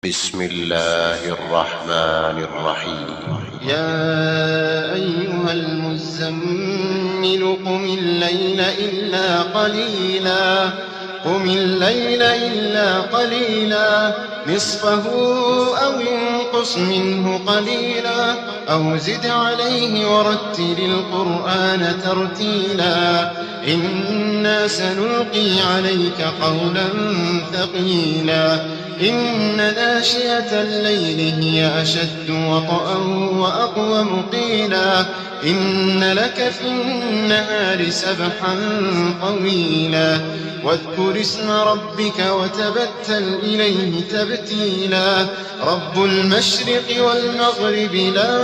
بسم الله الرحمن الرحيم. يا أيها المزمل قم الليل إلا قليلا نصفه أو انقص منه قليلا أو زد عليه ورتل القرآن ترتيلا إنا سنلقي عليك قولا ثقيلا إن ناشئة الليل هي أشد وطئا وأقوم قيلا إن لك في النهار سبحا طويلا واذكر اسم ربك وتبتل إليه تبتيلا رب المشرق والمغرب لا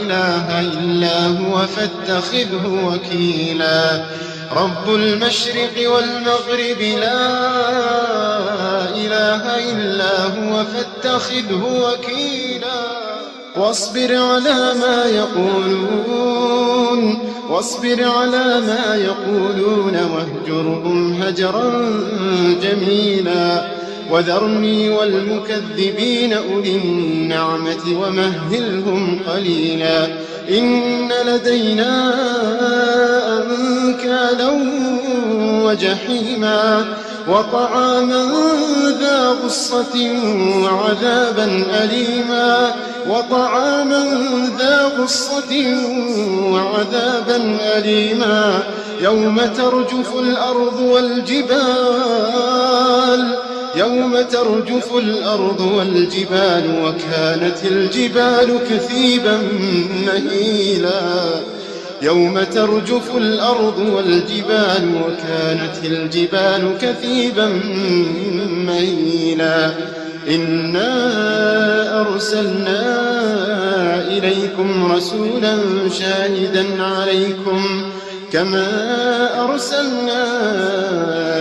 إله إلا هو فاتخذه وكيلا رب المشرق والمغرب لا إله إلا هو فاتخذه وكيلا واصبر على ما يقولون واهجرهم هجرا جميلا وذرني والمكذبين أولي النعمة ومهلهم قليلا إن لدينا أنكالا وجحيما وطعاما ذا غصة وعذابا أليما يوم ترجف الأرض والجبال وكانت الجبال كثيبا مهيلا يوم ترجف الأرض والجبال وكانت الجبال كثيبا مهيلا إنا أرسلنا إليكم رسولا شاهدا عليكم كما أرسلنا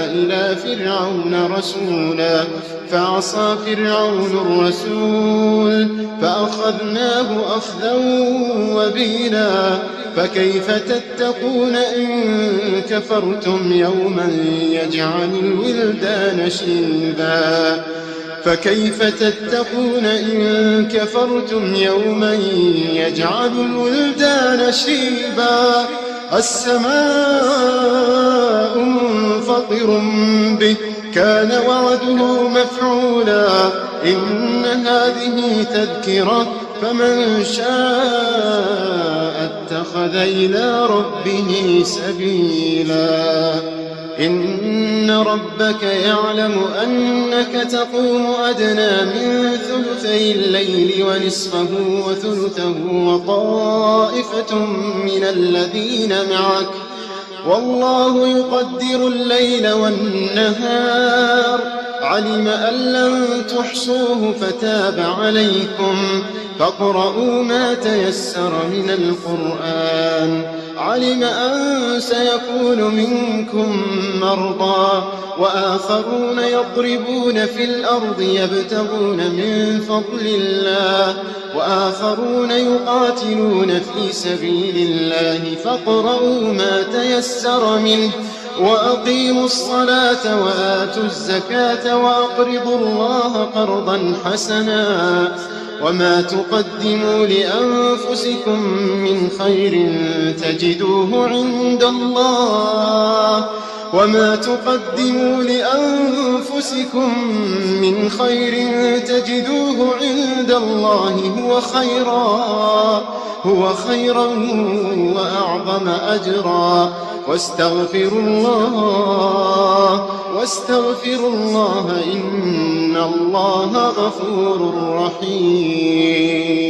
إلى فرعون رسولا فعصى فرعون الرسول فأخذناه أخذا وبيلا فكيف تتقون إن كفرتم يوما يجعل الولدان شيبا فكيف تتقون إن كفرتم يوما يجعل الولدان شيبا السماء منفطر به كان وعده مفعولا إن هذه تذكرة فمن شاء اتخذ إلى ربه سبيلا إن ربك يعلم أنك تقوم أدنى من ثلثي الليل ونصفه وثلثه وطائفة من الذين معك والله يقدر الليل والنهار علم أن لن تحصوه فتاب عليكم فاقرؤوا ما تيسر من القرآن علم أن سيكون منكم مرضى وآخرون يضربون في الأرض يبتغون من فضل الله وآخرون يقاتلون في سبيل الله فاقرؤوا ما تيسر منه وأقيموا الصلاة وآتوا الزكاة وأقرضوا الله قرضا حسنا وما تقدموا لأنفسكم من خير تجدوه عند الله هو خيرا وأعظم أجرا واستغفروا الله إن الله غفور رحيم.